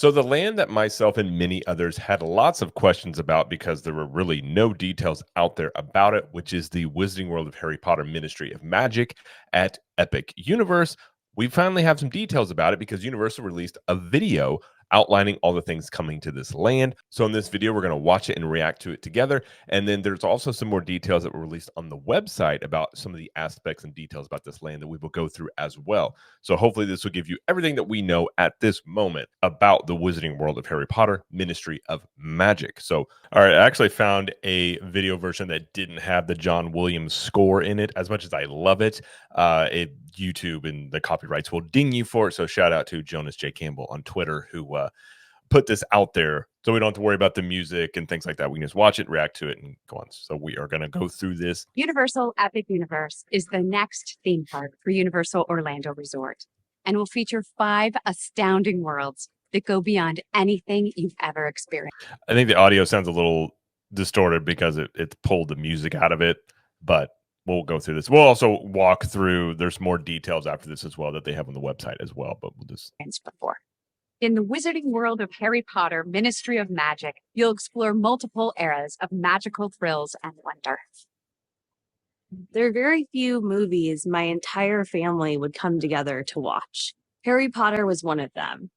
So the land that myself and many others had lots of questions about because there were really no details out there about it, which is the Wizarding World of Harry Potter Ministry of Magic at Epic Universe. We finally have some details about it because Universal released a video outlining all the things coming to this land. So in this video, we're going to watch it and react to it together. And then there's also some more details that were released on the website about some of the aspects and details about this land that we will go through as well. So hopefully this will give you everything that we know at this moment about the Wizarding World of Harry Potter Ministry of Magic. So, all right, I actually found a video version that didn't have the John Williams score in it. As much as I love it, YouTube and the copyrights will ding you for it. So shout out to Jonas J. Campbell on Twitter who put this out there so we don't have to worry about the music and things like that. We can just watch it, react to it, and go on. So we are going to go through this. Universal Epic Universe is the next theme park for Universal Orlando Resort and will feature 5 astounding worlds that go beyond anything you've ever experienced. I think the audio sounds a little distorted because it pulled the music out of it, but we'll go through this. We'll also walk through. There's more details after this as well that they have on the website as well, but we'll just... Before. In the Wizarding World of Harry Potter Ministry of Magic, you'll explore multiple eras of magical thrills and wonder. There are very few movies my entire family would come together to watch. Harry Potter was one of them.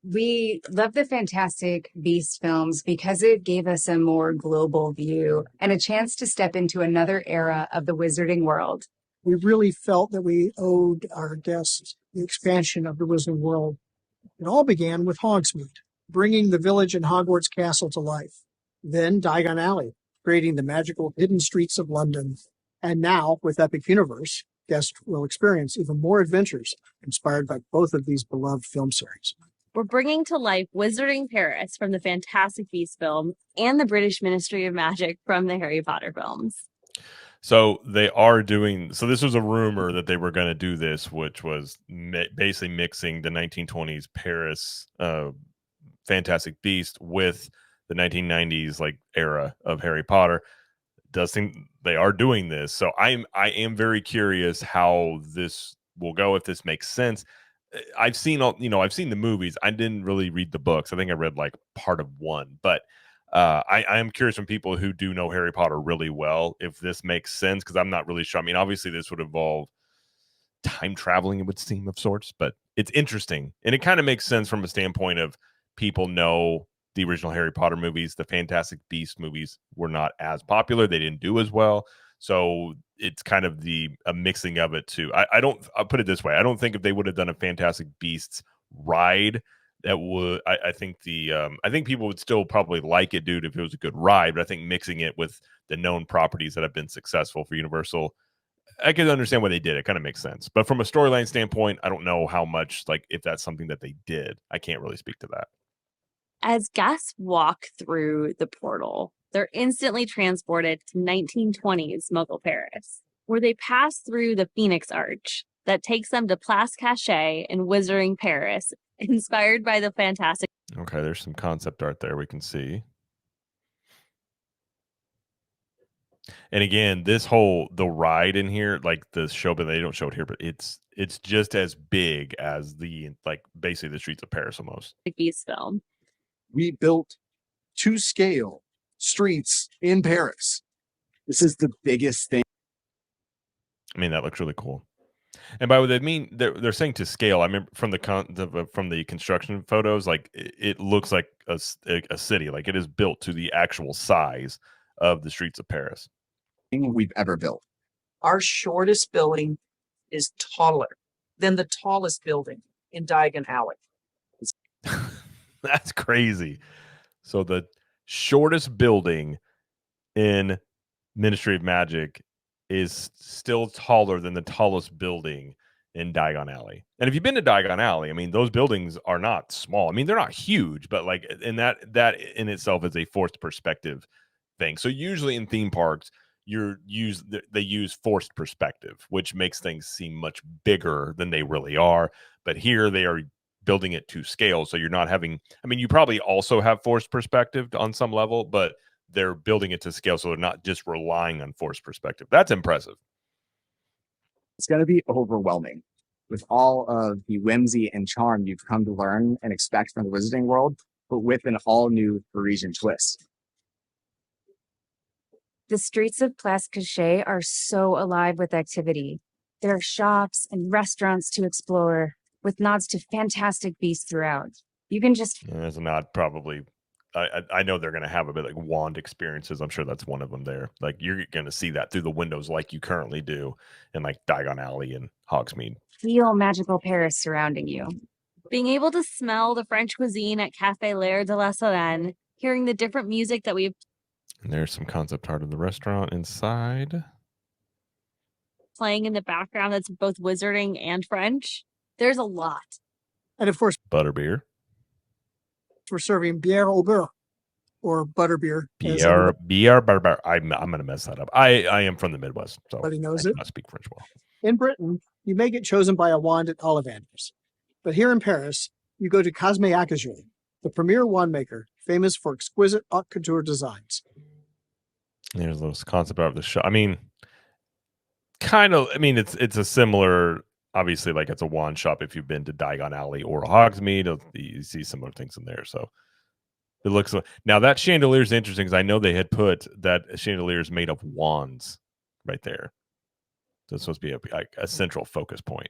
We love the Fantastic Beasts films because it gave us a more global view and a chance to step into another era of the wizarding world. We really felt that we owed our guests the expansion of the wizarding world. It all began with Hogsmeade, bringing the village and Hogwarts Castle to life. Then Diagon Alley, creating the magical hidden streets of London. And now, with Epic Universe, guests will experience even more adventures inspired by both of these beloved film series. We're bringing to life Wizarding Paris from the Fantastic Beasts film and the British Ministry of Magic from the Harry Potter films. So they are doing, so this was a rumor that they were going to do this, which was basically mixing the 1920s Paris Fantastic Beast with the 1990s like era of Harry Potter. Does seem they are doing this. So I am very curious how this will go, if this makes sense. I've seen I've seen the movies. I didn't really read the books. I think I read like part of one, but I am curious from people who do know Harry Potter really well if this makes sense, because I'm not really sure. I mean, obviously this would involve time traveling, it would seem, of sorts, but it's interesting. And it kind of makes sense from a standpoint of people know the original Harry Potter movies. The Fantastic Beasts movies were not as popular. They didn't do as well. So it's kind of a mixing of it too. I'll put it this way. I don't think if they would have done a Fantastic Beasts ride, that would, I think I think people would still probably like it, dude, if it was a good ride. But I think mixing it with the known properties that have been successful for Universal, I can understand why they did. It kind of makes sense. But from a storyline standpoint, I don't know how much, like, if that's something that they did. I can't really speak to that. As guests walk through the portal, they're instantly transported to 1920s Muggle Paris, where they pass through the Phoenix Arch that takes them to Place Cachet in Wizarding Paris, inspired by the Fantastic. Okay, there's some concept art there we can see. And again, the ride in here, like the show, but they don't show it here, but it's just as big as basically the streets of Paris almost. Beast film. We built to scale streets in Paris. This is the biggest thing. I mean, that looks really cool. And by what they mean, they're saying to scale. I remember from the construction photos, like it looks like a city, like it is built to the actual size of the streets of Paris. We've ever built. Our shortest building is taller than the tallest building in Diagon Alley. That's crazy. So the shortest building in Ministry of Magic is still taller than the tallest building in Diagon Alley. And if you've been to Diagon Alley, I mean, those buildings are not small. I mean, they're not huge, but like, and that in itself is a forced perspective thing. So usually in theme parks, they use forced perspective, which makes things seem much bigger than they really are. But here they are building it to scale. So you're not having, I mean, you probably also have forced perspective on some level, but they're building it to scale. So they're not just relying on forced perspective. That's impressive. It's going to be overwhelming. with all of the whimsy and charm you've come to learn and expect from the Wizarding World, but with an all-new Parisian twist. The streets of Place Cachet are so alive with activity. There are shops and restaurants to explore, with nods to Fantastic Beasts throughout. You can just There's a nod, probably. I know they're going to have a bit like wand experiences. I'm sure that's one of them there. Like you're going to see that through the windows like you currently do in like Diagon Alley and Hogsmeade. feel magical Paris surrounding you. Being able to smell the French cuisine at Café L'air de la Solène, hearing the different music that we've And there's some concept art of the restaurant inside. playing in the background that's both wizarding and French. There's a lot. And of course, Butterbeer. we're serving bière au beurre, or butterbeer. as Bière barbar. I'm going to mess that up. I am from the Midwest, so everybody knows I it. cannot speak French well. In Britain, you may get chosen by a wand at Ollivanders. But here in Paris, you go to Cosme Acajou, the premier wand maker, famous for exquisite haute couture designs. There's those concept art of the show. I mean, kind of. I mean, it's a similar. Obviously, like it's a wand shop. If you've been to Diagon Alley or Hogsmeade, you see similar things in there. So it looks now that chandelier is interesting because I know they had put that chandelier is made of wands right there. So it's supposed to be a central focus point.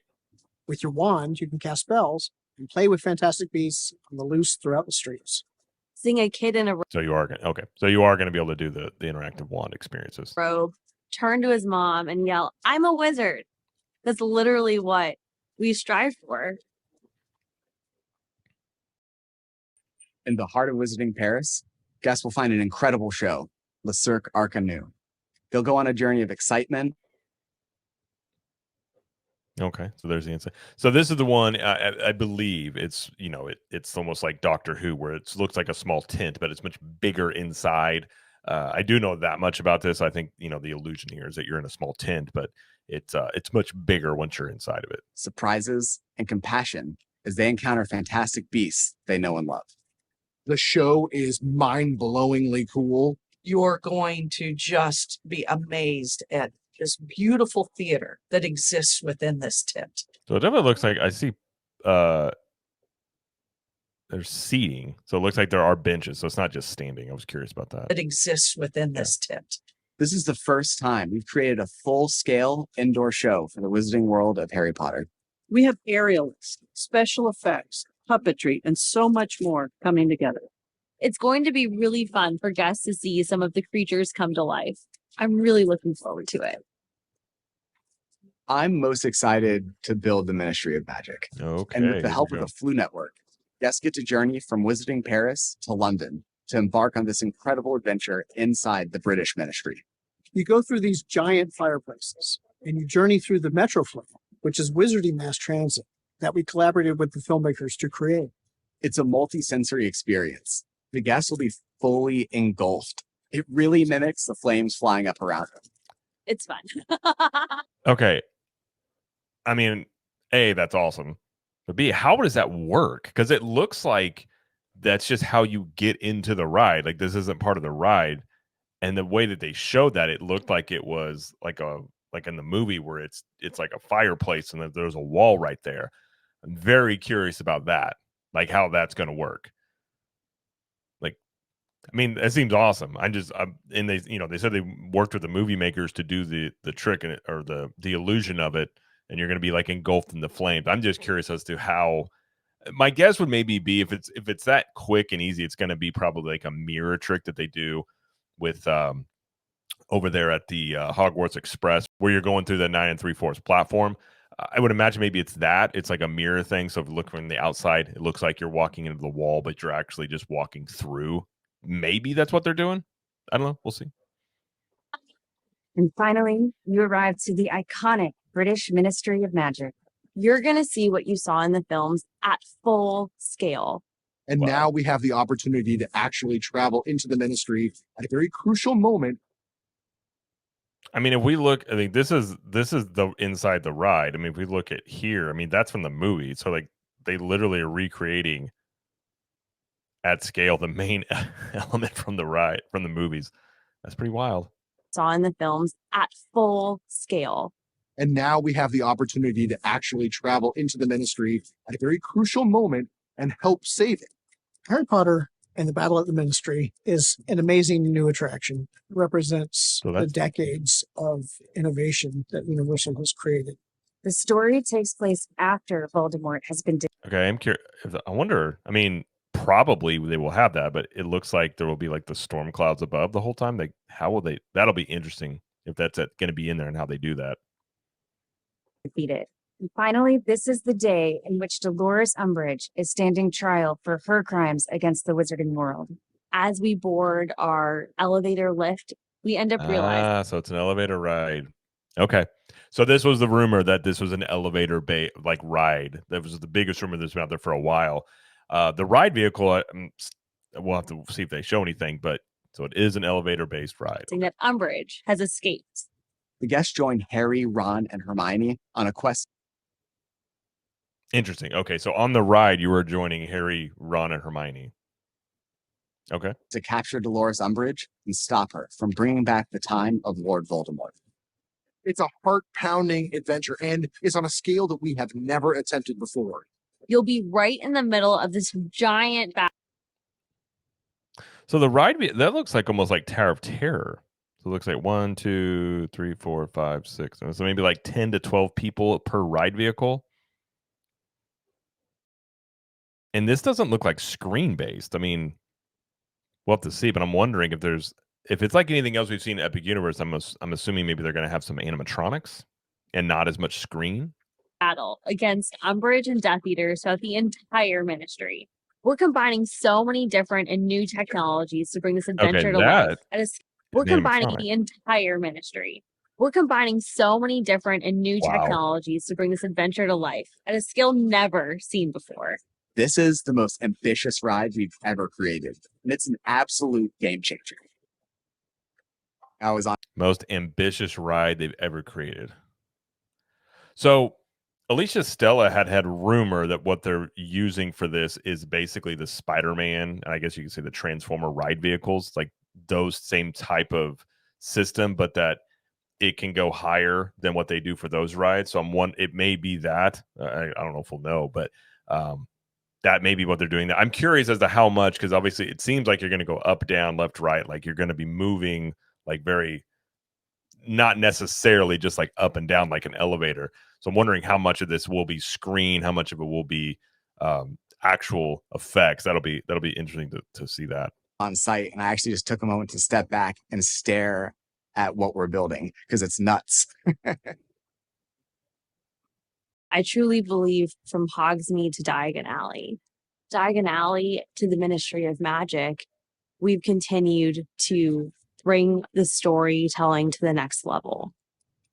With your wand, you can cast spells and play with Fantastic Beasts on the loose throughout the streets. Seeing a kid in a So you are going okay. So you are going to be able to do the interactive wand experiences. robe turn to his mom and yell, "I'm a wizard." That's literally what we strive for. In the heart of Wizarding Paris, guests will find an incredible show, Le Cirque Arcanus. They'll go on a journey of excitement. Okay, so there's the insight. So this is the one I believe it's it's almost like Doctor Who, where it looks like a small tent, but it's much bigger inside. I do know that much about this. I think the illusion here is that you're in a small tent, but it's much bigger once you're inside of it. Surprises and compassion as they encounter fantastic beasts they know and love. The show is mind-blowingly cool. You're going to just be amazed at this beautiful theater that exists within this tent. So it definitely looks like I see there's seating, so it looks like there are benches. So it's not just standing. I was curious about that. That exists within this tent. This is the first time we've created a full-scale indoor show for the Wizarding World of Harry Potter. We have aerialists, special effects, puppetry, and so much more coming together. It's going to be really fun for guests to see some of the creatures come to life. I'm really looking forward to it. I'm most excited to build the Ministry of Magic. Okay. And with the here help we of go. the Floo Network, guests get to journey from Wizarding Paris to London to embark on this incredible adventure inside the British Ministry. You go through these giant fireplaces, and you journey through the Metroflow, which is Wizarding Mass Transit that we collaborated with the filmmakers to create. It's a multi-sensory experience. The guests will be fully engulfed. It really mimics the flames flying up around them. It's fun. Okay. I mean, A, that's awesome. But B, how does that work? Because it looks like that's just how you get into the ride. Like this isn't part of the ride. And the way that they showed that, it looked like it was like in the movie where it's like a fireplace and there's a wall right there. I'm very curious about that, like how that's going to work. Like, I mean, it seems awesome. And they said they worked with the movie makers to do the trick or the illusion of it, and you're going to be like engulfed in the flames. I'm just curious as to how. My guess would maybe be if it's that quick and easy, it's going to be probably like a mirror trick that they do with over there at the Hogwarts Express, where you're going through the 9 3/4 platform. I would imagine maybe it's that. It's like a mirror thing. So if you look from the outside, it looks like you're walking into the wall, but you're actually just walking through. Maybe that's what they're doing. I don't know. We'll see. And finally, you arrive to the iconic British Ministry of Magic. You're going to see what you saw in the films at full scale. And Wow. now we have the opportunity to actually travel into the ministry at a very crucial moment. I mean, if we look, I think this is the inside the ride. I mean, if we look at here, I mean, that's from the movie. So like they literally are recreating at scale the main element from the ride from the movies. That's pretty wild. Saw in the films at full scale. And now we have the opportunity to actually travel into the ministry at a very crucial moment and help save it. Harry Potter and the Battle at the Ministry is an amazing new attraction. It represents So the that's decades of innovation that Universal has created. The story takes place after Voldemort has been okay. I'm curious. I wonder. I mean, probably they will have that, but it looks like there will be like the storm clouds above the whole time. Like, how will they? That'll be interesting if that's going to be in there and how they do that. defeated. And finally, this is the day in which Dolores Umbridge is standing trial for her crimes against the wizarding world. As we board our elevator lift, we end up realizing So it's an elevator ride. Okay. So this was the rumor that this was an elevator like ride. That was the biggest rumor that's been out there for a while. The ride vehicle, we'll have to see if they show anything, but so it is an elevator based ride. that Umbridge has escaped. The guests join Harry, Ron, and Hermione on a quest Interesting. Okay. So on the ride, you were joining Harry, Ron, and Hermione. Okay. to capture Dolores Umbridge and stop her from bringing back the time of Lord Voldemort. It's a heart-pounding adventure, and it's on a scale that we have never attempted before. You'll be right in the middle of this giant battle. So the ride, that looks like almost like Tower of Terror. So it looks like 1, 2, 3, 4, 5, 6. So maybe like 10 to 12 people per ride vehicle. And this doesn't look like screen based. I mean, we'll have to see, but I'm wondering if it's like anything else we've seen in Epic Universe. I'm assuming maybe they're going to have some animatronics and not as much screen. Battle against Umbridge and Death Eaters throughout the entire ministry. We're combining so many different and new technologies to bring this adventure to life. We're combining the entire ministry. We're combining so many different and new technologies to bring this adventure to life at a scale never seen before. This is the most ambitious ride we've ever created, and it's an absolute game changer. I was on Most ambitious ride they've ever created. So Alicia Stella had rumor that what they're using for this is basically the Spider-Man, and I guess you could say the Transformer ride vehicles, like those same type of system, but that it can go higher than what they do for those rides. So it may be that. I don't know if we'll know, but that may be what they're doing. I'm curious as to how much, because obviously it seems like you're going to go up, down, left, right. Like you're going to be moving like very, not necessarily just like up and down like an elevator. So I'm wondering how much of this will be screen, how much of it will be actual effects. That'll be interesting to see that on site, and I actually just took a moment to step back and stare at what we're building because it's nuts. I truly believe from Hogsmeade to Diagon Alley to the Ministry of Magic, we've continued to bring the storytelling to the next level.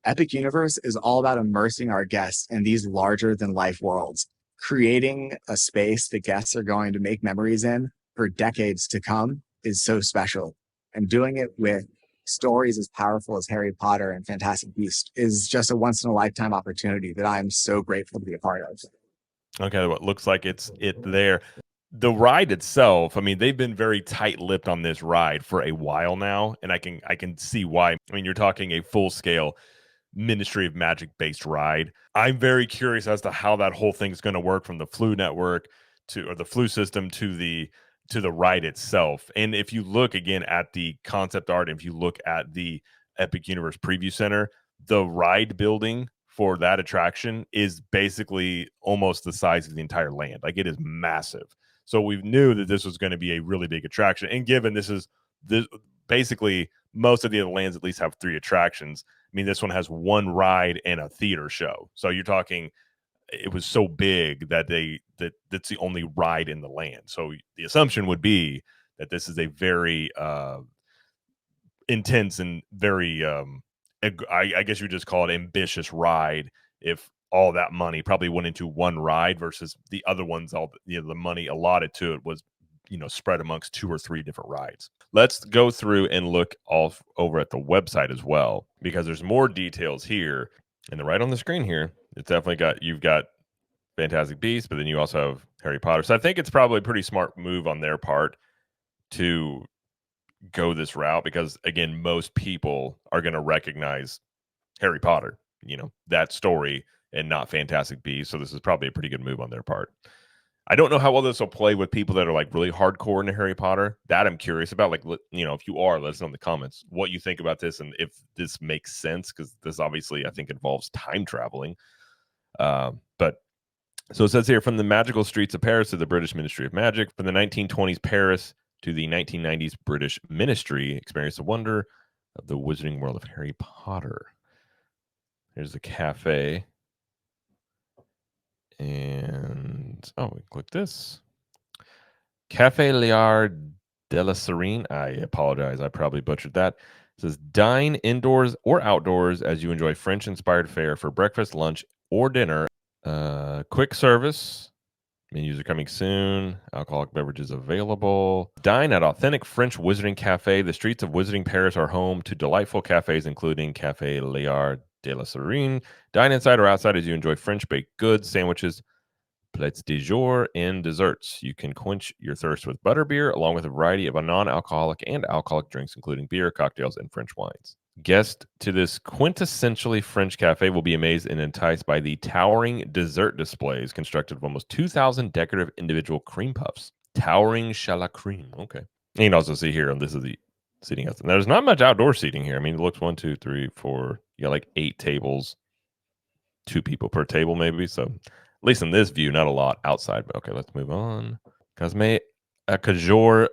Epic Universe is all about immersing our guests in these larger-than-life worlds, creating a space that guests are going to make memories in for decades to come is so special. And doing it with stories as powerful as Harry Potter and Fantastic Beasts is just a once-in-a-lifetime opportunity that I'm so grateful to be a part of. Okay, what looks like it's there. The ride itself, I mean, they've been very tight-lipped on this ride for a while now, and I can see why. I mean, you're talking a full-scale Ministry of Magic based ride. I'm very curious as to how that whole thing is going to work, from the Floo Network or the Floo system to the ride itself. And if you look again at the concept art, if you look at the Epic Universe Preview Center, the ride building for that attraction is basically almost the size of the entire land. Like, it is massive. So we knew that this was going to be a really big attraction. And given this basically most of the other lands at least have 3 attractions. I mean, this one has 1 ride and a theater show. So you're talking, it was so big that that's the only ride in the land. So the assumption would be that this is a very intense and very, I guess you would just call it ambitious ride. If all that money probably went into 1 ride versus the other ones, the money allotted to it was, spread amongst 2 or 3 different rides. Let's go through and look all over at the website as well, because there's more details here. And right on the screen here, it's definitely you've got Fantastic Beasts, but then you also have Harry Potter. So I think it's probably a pretty smart move on their part to go this route, because again, most people are going to recognize Harry Potter. that story and not Fantastic Beasts. So this is probably a pretty good move on their part. I don't know how well this will play with people that are like really hardcore into Harry Potter. That I'm curious about. Like, if you are, let us know in the comments what you think about this and if this makes sense, because this obviously I think involves time traveling. But so it says here, from the magical streets of Paris to the British Ministry of Magic, from the 1920s Paris to the 1990s British Ministry, experience the wonder of the wizarding world of Harry Potter. Here's the cafe. And we click this. Cafe Liard de la Serene. I apologize. I probably butchered that. It says dine indoors or outdoors as you enjoy French inspired fare for breakfast, lunch, or dinner. Quick service. Menus are coming soon. Alcoholic beverages available. Dine at authentic French Wizarding Cafe. The streets of Wizarding Paris are home to delightful cafes, including Cafe Liard de la Serene. Dine inside or outside as you enjoy French baked goods, sandwiches, plats du jour, and desserts. You can quench your thirst with butterbeer, along with a variety of non-alcoholic and alcoholic drinks, including beer, cocktails, and French wines. Guests to this quintessentially French cafe will be amazed and enticed by the towering dessert displays constructed of almost 2,000 decorative individual cream puffs. Towering chala cream. Okay. And you can also see here, and this is the seating outside. Now, there's not much outdoor seating here. I mean, it looks 1, 2, 3, 4. You got like 8 tables, 2 people per table, maybe. So, at least in this view, not a lot outside. But okay, let's move on. Cosme Acajor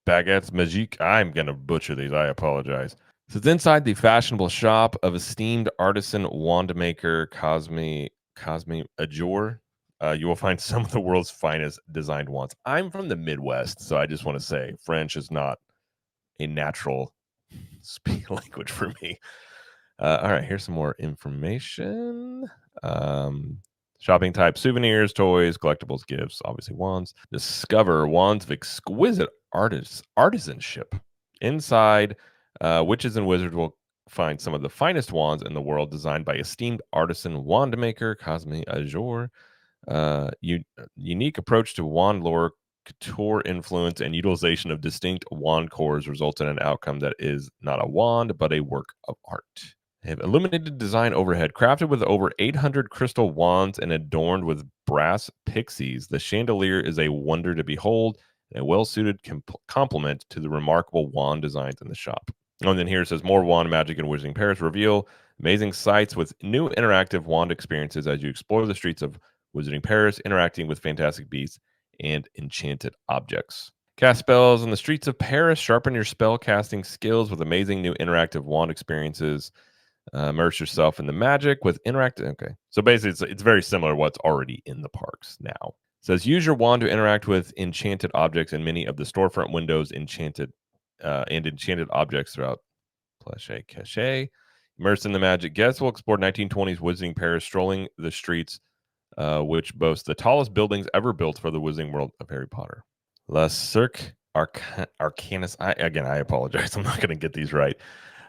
Baguettes Magique. I'm going to butcher these. I apologize. So it's inside the fashionable shop of esteemed artisan wand maker Cosme Ajor. You will find some of the world's finest designed wands. I'm from the Midwest, so I just want to say French is not a natural speak language for me. All right, here's some more information. Shopping type: souvenirs, toys, collectibles, gifts, obviously wands. Discover wands of exquisite artisanship. Inside, witches and wizards will find some of the finest wands in the world, designed by esteemed artisan wand maker Cosme Ajor. Unique approach to wand lore, couture influence, and utilization of distinct wand cores results in an outcome that is not a wand, but a work of art. They have illuminated design overhead, crafted with over 800 crystal wands and adorned with brass pixies. The chandelier is a wonder to behold, and a well-suited complement to the remarkable wand designs in the shop. And then here it says, more wand magic in Wizarding Paris reveal amazing sights with new interactive wand experiences as you explore the streets of Wizarding Paris, interacting with fantastic beasts and enchanted objects. Cast spells on the streets of Paris. Sharpen your spell casting skills with amazing new interactive wand experiences. Immerse yourself in the magic with interactive. Okay, so basically, it's very similar to what's already in the parks now. It says use your wand to interact with enchanted objects in many of the storefront windows. Enchanted objects throughout Plage Cache. Immersed in the magic, guests will explore 1920s Wizarding Paris, strolling the streets, which boasts the tallest buildings ever built for the Wizarding world of Harry Potter. La Cirque Arcanus. I apologize. I'm not going to get these right.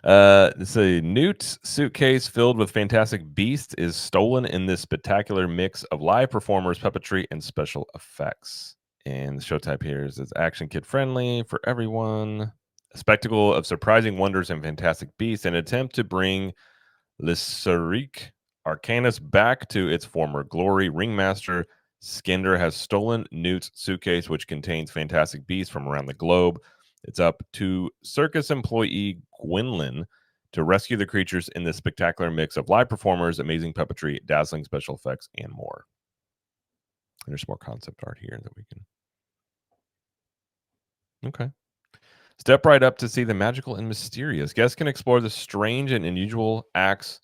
It's a Newt suitcase filled with fantastic beasts is stolen in this spectacular mix of live performers, puppetry, and special effects. And the show type here is action kid friendly for everyone. A spectacle of surprising wonders and fantastic beasts, an attempt to bring Le Cirque Arcanus back to its former glory. Ringmaster Skinder has stolen Newt's suitcase, which contains fantastic beasts from around the globe. It's up to circus employee Gwynlyn to rescue the creatures in this spectacular mix of live performers, amazing puppetry, dazzling special effects, and more. And there's more concept art here that we can... Okay. Step right up to see the magical and mysterious. Guests can explore the strange and unusual acts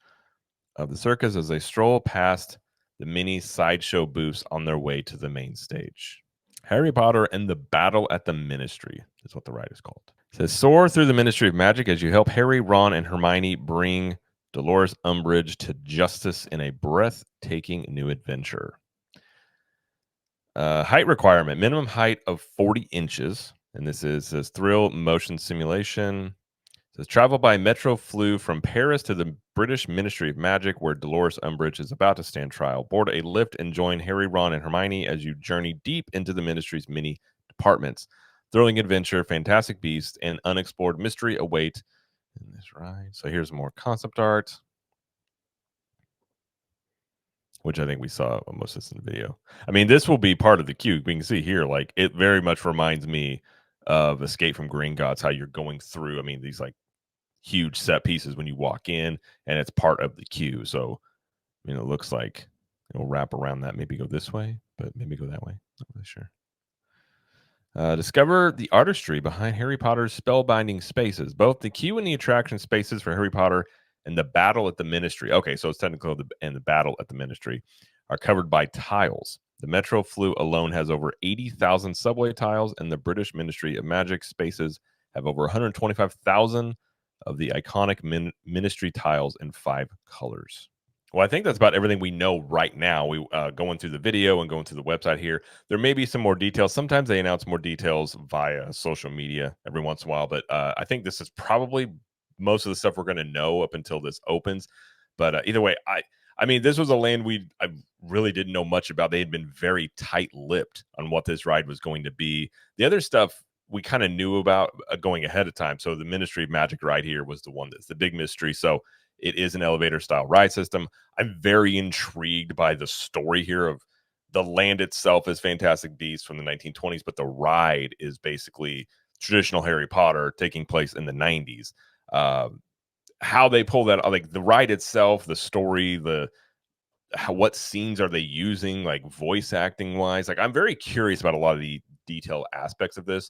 of the circus as they stroll past the mini sideshow booths on their way to the main stage. Harry Potter and the Battle at the Ministry is what the ride is called. It says, soar through the Ministry of Magic as you help Harry, Ron, and Hermione bring Dolores Umbridge to justice in a breathtaking new adventure. Height requirement, minimum height of 40 inches. And this says thrill motion simulation. It says travel by Metro Floo from Paris to the British Ministry of Magic, where Dolores Umbridge is about to stand trial. Board a lift and join Harry, Ron, and Hermione as you journey deep into the Ministry's many departments. Thrilling adventure, fantastic beasts, and unexplored mystery await in this ride. So here's more concept art. which I think we saw most of this in the video. I mean, this will be part of the queue. We can see here, like, it very much reminds me of Escape from Green Gods, how you're going through, I mean, these like huge set pieces when you walk in, and it's part of the queue. So, I mean, it looks like it'll wrap around that, maybe go this way, but maybe go that way. Not really sure. Discover the artistry behind Harry Potter's spellbinding spaces, both the queue and the attraction spaces for Harry Potter and the battle at the Ministry. Okay, so it's technically the battle at the Ministry are covered by tiles. The Metro Floo alone has over 80,000 subway tiles, and the British Ministry of Magic spaces have over 125,000 of the iconic Ministry tiles in 5 colors. Well, I think that's about everything we know right now. We going through the video and going through the website here. There may be some more details. Sometimes they announce more details via social media every once in a while, but I think this is probably most of the stuff we're going to know up until this opens. But either way, I mean, this was a land I really didn't know much about. They had been very tight-lipped on what this ride was going to be. The other stuff we kind of knew about going ahead of time. So the Ministry of Magic ride here was the one that's the big mystery. So it is an elevator style ride system. I'm very intrigued by the story here of the land itself is Fantastic Beasts from the 1920s, but the ride is basically traditional Harry Potter taking place in the 90s. How they pull that, like the ride itself, the story, what scenes are they using, like voice acting wise. Like I'm very curious about a lot of the detail aspects of this,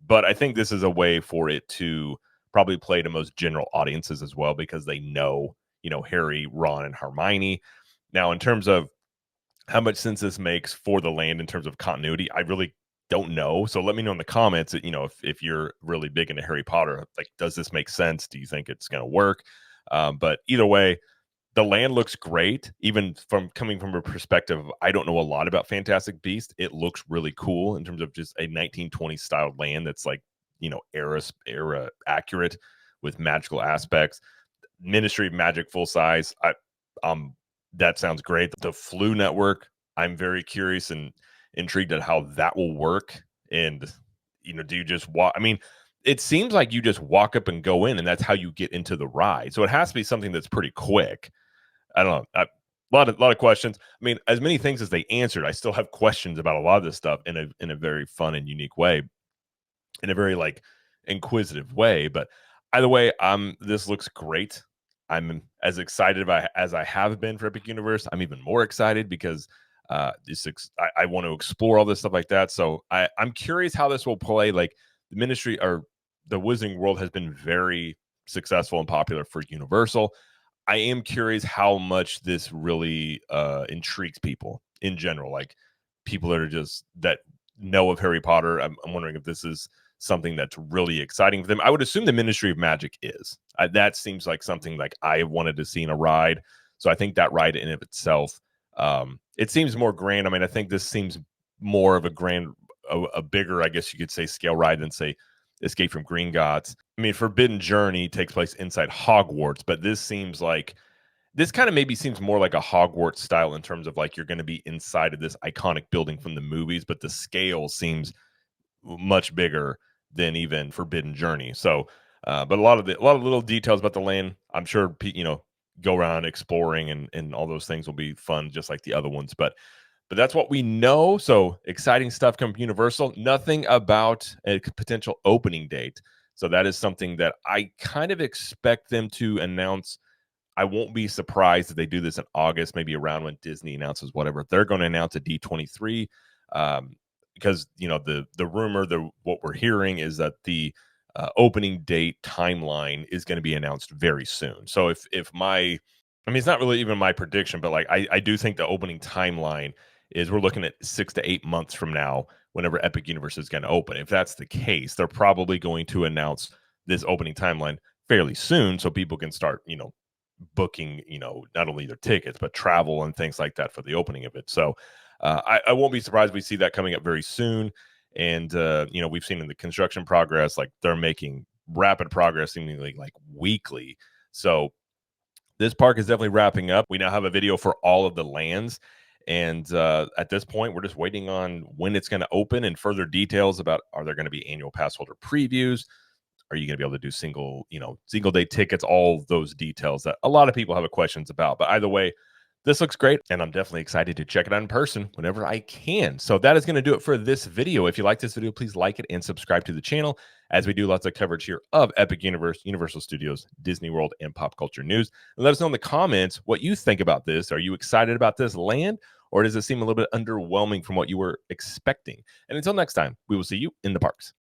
but I think this is a way for it to probably play to most general audiences as well, because they know, Harry, Ron, and Hermione. Now, in terms of how much sense this makes for the land in terms of continuity, I really don't know. So let me know in the comments that, if you're really big into Harry Potter, like, does this make sense? Do you think it's going to work? But either way, the land looks great. Even coming from a perspective of, I don't know a lot about Fantastic Beast, it looks really cool in terms of just a 1920s style land that's like, era accurate with magical aspects. Ministry of Magic full size. That sounds great. The Floo Network, I'm very curious and intrigued at how that will work. And do you just walk? I mean, it seems like you just walk up and go in, and that's how you get into the ride. So it has to be something that's pretty quick. I don't know. A lot of questions. I mean, as many things as they answered, I still have questions about a lot of this stuff in a very fun and unique way, in a very like inquisitive way. But either way, this looks great. I'm as excited as I have been for Epic Universe. I'm even more excited because I want to explore all this stuff like that. So I'm curious how this will play. Like the Ministry or the Wizarding World has been very successful and popular for Universal. I am curious how much this really intrigues people in general, like people that know of Harry Potter. I'm wondering if this is something that's really exciting for them. I would assume the Ministry of Magic is. That seems like something like I wanted to see in a ride. So I think that ride in of itself, it seems more grand. I mean, I think this seems more of a bigger, I guess you could say, scale ride than, say, Escape from Green Gods. I mean, Forbidden Journey takes place inside Hogwarts, but this kind of maybe seems more like a Hogwarts style in terms of like you're going to be inside of this iconic building from the movies, but the scale seems much bigger than even Forbidden Journey. So, but a lot of little details about the land, I'm sure, go around exploring and all those things will be fun, just like the other ones. But that's what we know. So exciting stuff coming from Universal. Nothing about a potential opening date. So that is something that I kind of expect them to announce. I won't be surprised if they do this in August, maybe around when Disney announces whatever. They're going to announce a D23 because, the rumor, what we're hearing is that the opening date timeline is going to be announced very soon. So it's not really even my prediction, but like I do think the opening timeline is we're looking at 6 to 8 months from now, whenever Epic Universe is going to open. If that's the case, they're probably going to announce this opening timeline fairly soon so people can start, booking, not only their tickets, but travel and things like that for the opening of it. So I won't be surprised we see that coming up very soon. And, we've seen in the construction progress, like they're making rapid progress, seemingly like weekly. So this park is definitely wrapping up. We now have a video for all of the lands. And at this point, we're just waiting on when it's going to open and further details about, are there going to be annual pass holder previews? Are you going to be able to do single day tickets? All those details that a lot of people have questions about. But either way, This looks great, and I'm definitely excited to check it out in person whenever I can. So that is going to do it for this video. If you like this video, please like it and subscribe to the channel, as we do lots of coverage here of Epic Universe, Universal Studios, Disney World, and pop culture news. And let us know in the comments what you think about this. Are you excited about this land, or does it seem a little bit underwhelming from what you were expecting? And until next time, we will see you in the parks.